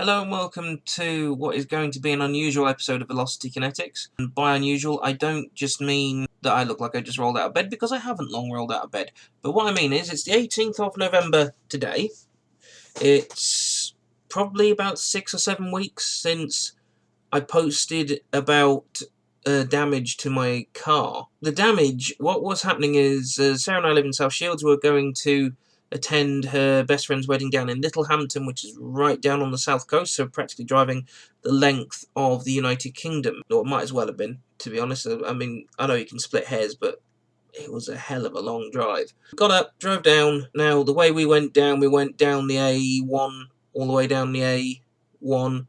Hello and welcome to what is going to be an unusual episode of Velocity Kinetics. And by unusual, I don't just mean that I look like I just rolled out of bed, because I haven't long rolled out of bed. But what I mean is, it's the 18th of November today. It's probably about 6 or 7 weeks since I posted about damage to my car. The damage, what was happening is, Sarah and I live in South Shields. We're going to attend her best friend's wedding down in Littlehampton, which is right down on the south coast, so practically driving the length of the United Kingdom. Or it might as well have been, to be honest. I mean, I know you can split hairs, but it was a hell of a long drive. Got up, drove down. Now, the way we went down the A1, all the way down the A1,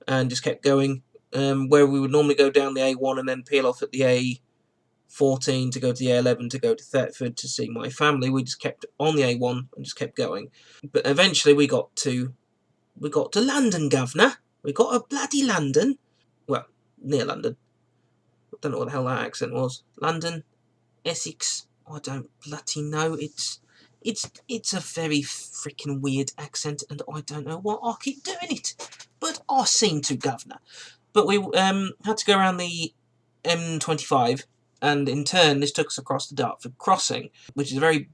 and just kept going. Where we would normally go down the A1 and then peel off at the A14 to go to the A11 to go to Thetford to see my family, we just kept on the A1 and just kept going. But eventually we got to London, governor. We got to bloody London. Well, near London. I don't know what the hell that accent was. London, Essex. I don't bloody know. It's a very freaking weird accent, and I don't know why I keep doing it. But I seem to, governor. But we had to go around the M25, and in turn this took us across the Dartford crossing, which is a very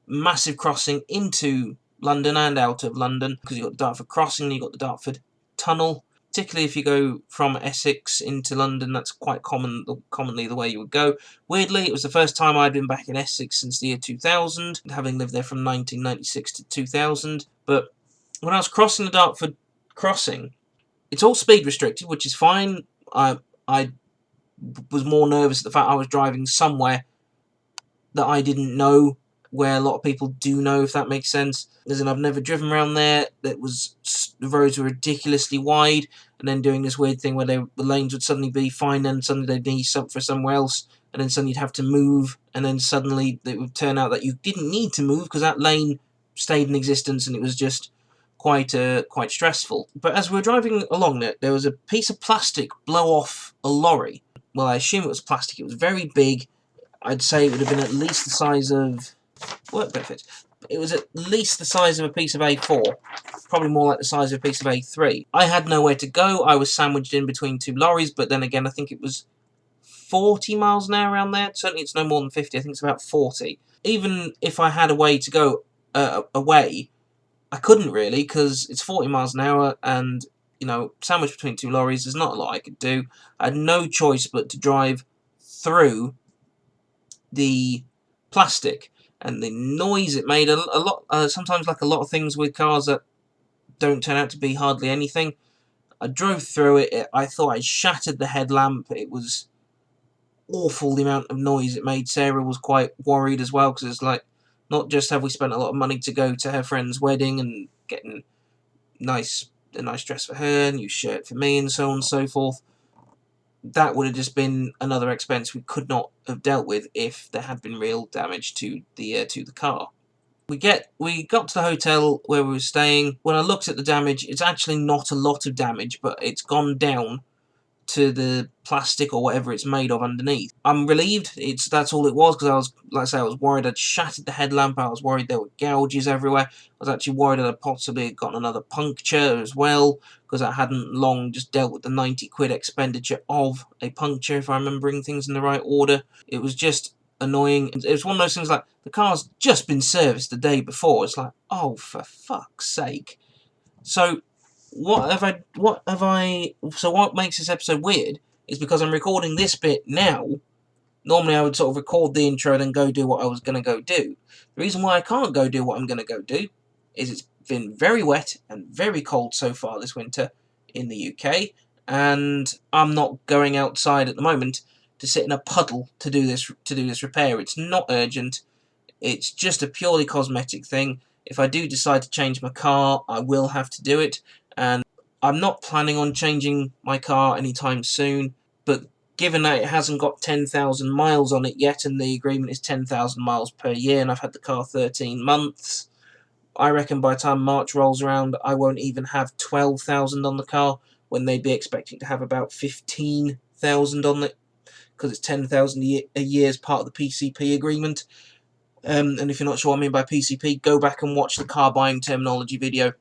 massive crossing into London and out of London, because you've got the Dartford crossing and you've got the Dartford tunnel. Particularly if you go from Essex into London, that's quite commonly the way you would go. Weirdly, it was the first time I'd been back in Essex since the year 2000, having lived there from 1996 to 2000. But when I was crossing the Dartford crossing, it's all speed restricted, which is fine. I was more nervous at the fact I was driving somewhere that I didn't know, where a lot of people do know, if that makes sense. As in, I've never driven around there. The roads were ridiculously wide, and then doing this weird thing where the lanes would suddenly be fine, and suddenly they'd need for somewhere else, and then suddenly you'd have to move, and then suddenly it would turn out that you didn't need to move because that lane stayed in existence, and it was just quite stressful. But as we were driving along there was a piece of plastic blow off a lorry. Well, I assume it was plastic. It was very big. I'd say it would have been at least the size of work benefits. It was at least the size of a piece of A4, probably more like the size of a piece of A3. I had nowhere to go. I was sandwiched in between two lorries, but then again, I think it was 40 miles an hour around there. Certainly it's no more than 50. I think it's about 40. Even if I had a way to go away, I couldn't really, because it's 40 miles an hour, and, you know, sandwiched between two lorries, there's not a lot I could do. I had no choice but to drive through the plastic, and the noise it made, sometimes like a lot of things with cars that don't turn out to be hardly anything. I drove through it, I thought I'd shattered the headlamp. It was awful, the amount of noise it made. Sarah was quite worried as well, because it's like, not just have we spent a lot of money to go to her friend's wedding and getting a nice dress for her, a new shirt for me, and so on and so forth. That would have just been another expense we could not have dealt with if there had been real damage to the car. We got to the hotel where we were staying. When I looked at the damage, it's actually not a lot of damage, but it's gone down to the plastic or whatever it's made of underneath. I'm relieved that's all it was, because I was worried I'd shattered the headlamp. I was worried there were gouges everywhere. I was actually worried that I'd possibly gotten another puncture as well, because I hadn't long just dealt with the 90 quid expenditure of a puncture, if I'm remembering things in the right order. It was just annoying. It was one of those things like, the car's just been serviced the day before. It's like, oh, for fuck's sake. So what makes this episode weird is because I'm recording this bit now. Normally I would sort of record the intro and then go do what I was going to go do. The reason why I can't go do what I'm going to go do is it's been very wet and very cold so far this winter in the UK, and I'm not going outside at the moment to sit in a puddle to do this repair. It's not urgent. It's just a purely cosmetic thing. If I do decide to change my car, I will have to do it. And I'm not planning on changing my car anytime soon, but given that it hasn't got 10,000 miles on it yet, and the agreement is 10,000 miles per year, and I've had the car 13 months, I reckon by the time March rolls around, I won't even have 12,000 on the car, when they'd be expecting to have about 15,000 on it, because it's 10,000 a year as part of the PCP agreement. And if you're not sure what I mean by PCP, go back and watch the car buying terminology video.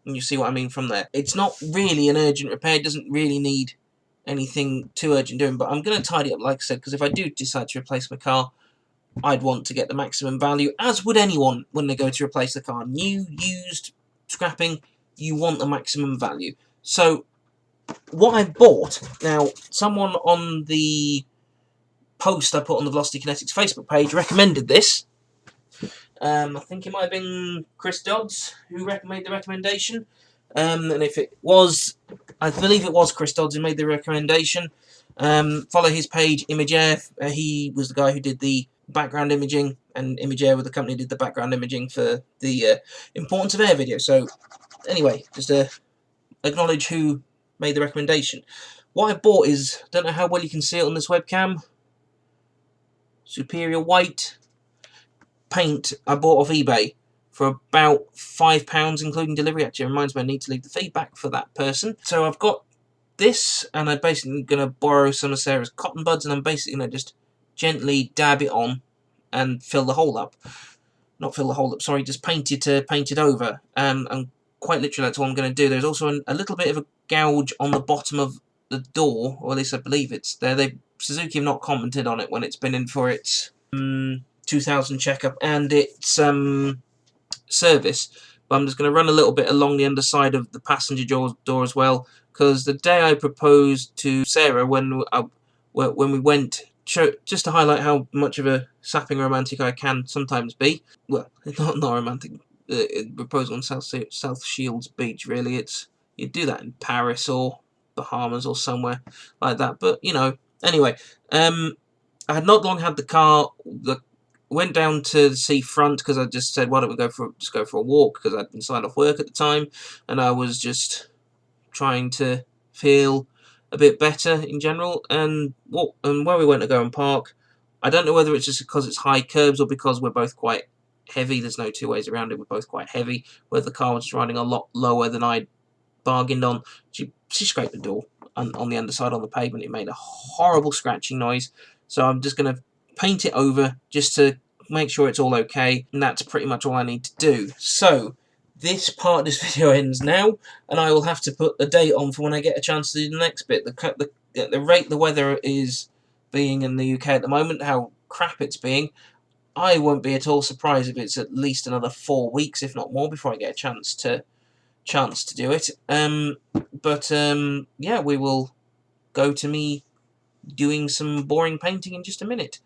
And you see what I mean from there. It's not really an urgent repair. It doesn't really need anything too urgent doing. But I'm going to tidy up, like I said, because if I do decide to replace my car, I'd want to get the maximum value, as would anyone when they go to replace the car. New, used, scrapping, you want the maximum value. So, what I bought, now, someone on the post I put on the Velocity Kinetics Facebook page recommended this. I think it might have been Chris Dodds who made the recommendation. And if it was, I believe it was Chris Dodds who made the recommendation. Follow his page, Imageair. He was the guy who did the background imaging, and Imageair with the company did the background imaging for the Importance of Air video. So, anyway, just acknowledge who made the recommendation. What I bought is, don't know how well you can see it on this webcam, Superior White paint I bought off eBay for about £5 including delivery. Actually, it reminds me I need to leave the feedback for that person. So I've got this, and I'm basically going to borrow some of Sarah's cotton buds, and I'm basically going to just gently dab it on and fill the hole up. Not fill the hole up, sorry, just paint it over. And quite literally that's what I'm going to do. There's also a little bit of a gouge on the bottom of the door, or at least I believe it's there. Suzuki have not commented on it when it's been in for its 2000 checkup and its service, but I'm just going to run a little bit along the underside of the passenger door as well, because the day I proposed to Sarah when we went, just to highlight how much of a sapping romantic I can sometimes be. Well, it's not romantic. Proposal on South Shields Beach, really. You'd do that in Paris or Bahamas or somewhere like that, but you know. Anyway, I had not long had the car. Went down to the seafront because I just said, why don't we go for a walk, because I'd been signed off work at the time and I was just trying to feel a bit better in general. And where we went to go and park, I don't know whether it's just because it's high curbs or because we're both quite heavy. There's no two ways around it. We're both quite heavy. Where the car was running a lot lower than I'd bargained on. She scraped the door on the underside on the pavement. It made a horrible scratching noise. So I'm just going to paint it over just to make sure it's all okay, and that's pretty much all I need to do. So this part of this video ends now, and I will have to put the date on for when I get a chance to do the next bit. The rate the weather is being in the UK at the moment, how crap it's being, I won't be at all surprised if it's at least another 4 weeks, if not more, before I get a chance to do it. Yeah, we will go to me doing some boring painting in just a minute.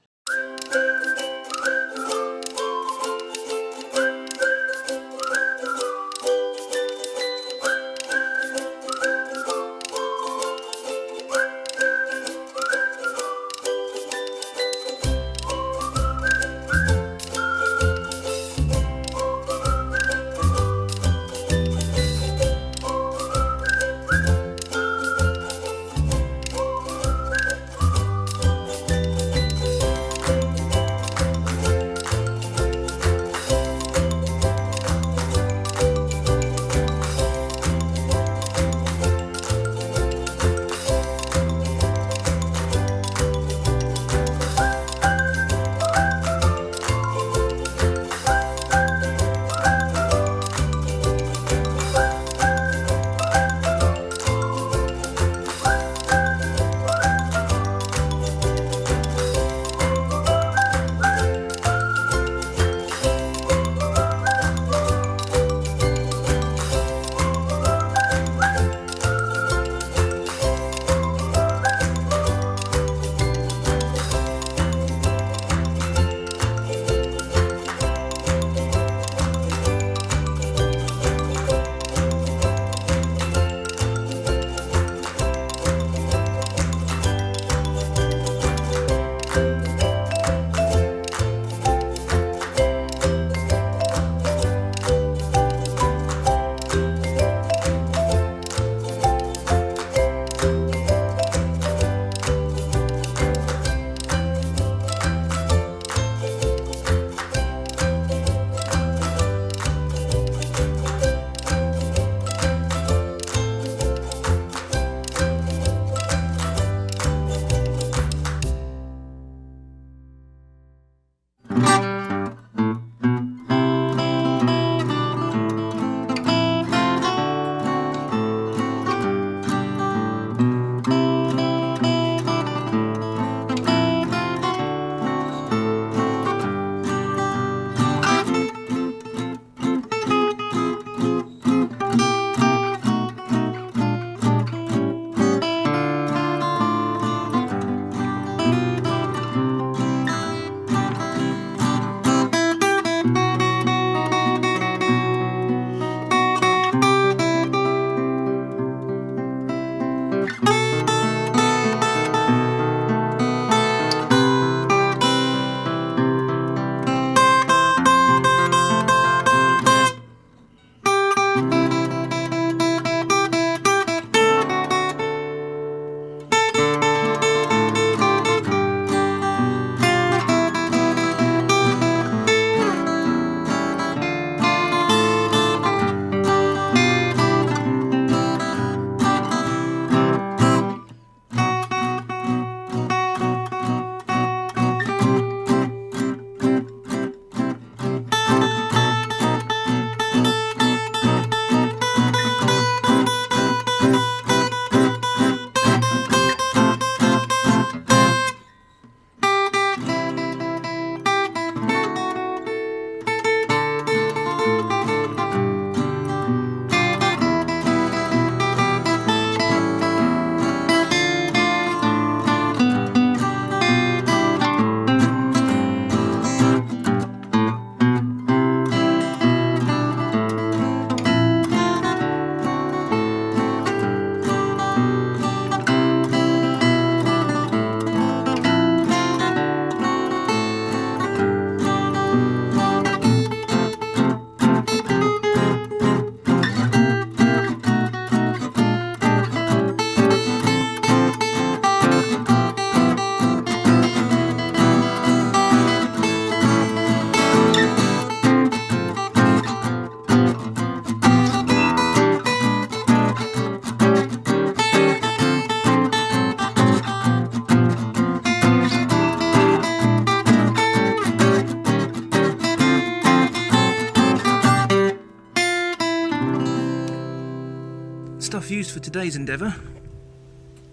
used for today's endeavour,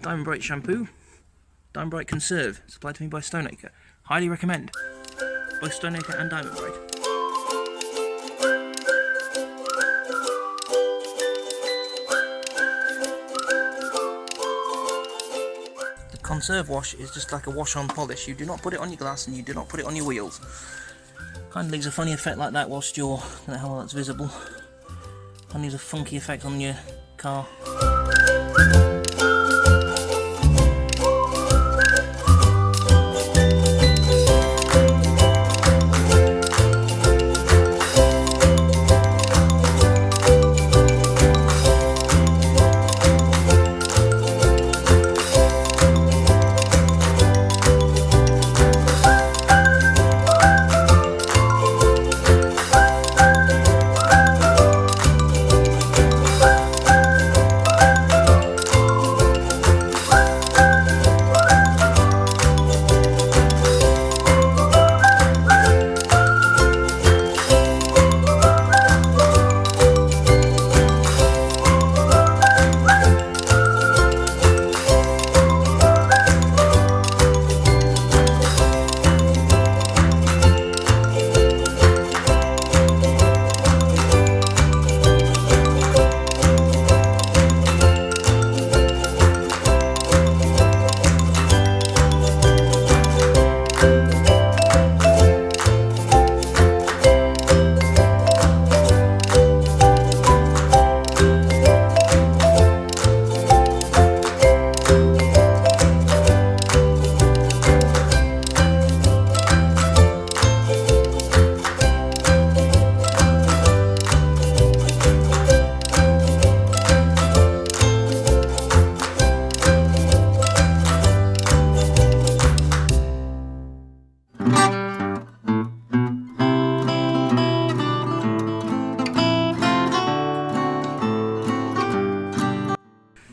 Diamond Bright shampoo, Diamond Bright Conserve, supplied to me by Stoneacre. Highly recommend, both Stoneacre and Diamond Bright. The Conserve wash is just like a wash on polish. You do not put it on your glass and you do not put it on your wheels. Kind of leaves a funny effect like that whilst you're, I don't know how well that's visible. Kind of leaves a funky effect on your car.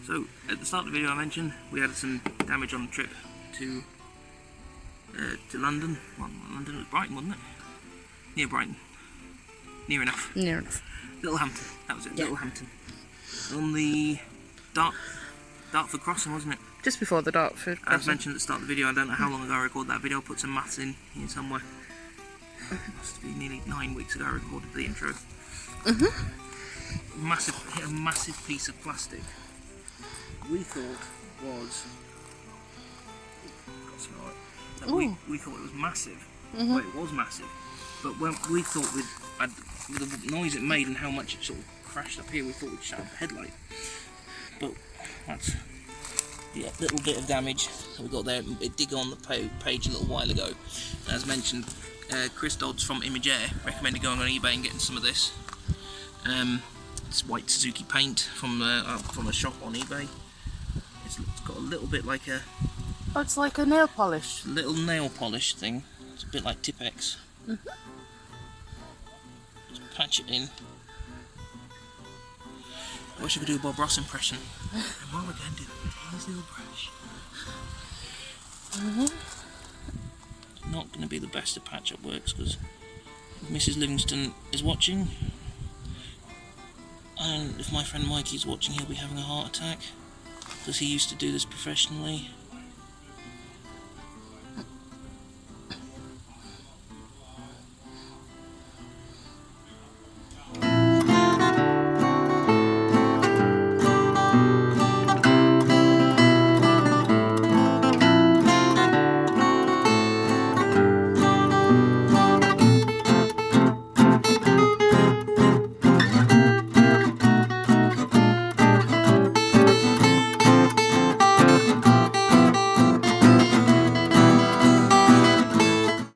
So, at the start of the video I mentioned we had some damage on the trip to London. Well, London, it was Brighton, wasn't it? Near Brighton. Near enough. Near enough. Littlehampton, that was it, Yeah. Littlehampton. On the Dartford crossing, wasn't it? Just before the Dartford crossing. As mentioned at the start of the video, I don't know how long ago I recorded that video, I'll put some maths in here somewhere. Must be nearly 9 weeks ago I recorded the intro. Hit a massive piece of plastic. We thought was... we thought it was massive. Well, it was massive. But when we thought with the noise it made and how much it sort of crashed up here, we thought we'd shattered the headlight. But that's a little bit of damage that we got there. It did go on the page a little while ago. As mentioned, Chris Dodds from Image Air recommended going on eBay and getting some of this. It's white Suzuki paint from a shop on eBay. It's got a little bit like a... Oh, it's like a nail polish. Little nail polish thing. It's a bit like Tipex. Just patch it in. I wish I could do a Bob Ross impression. And what we're going to do, take this little brush. Not going to be the best of patch-up works because Mrs. Livingston is watching. And if my friend Mikey's watching, he'll be having a heart attack because he used to do this professionally.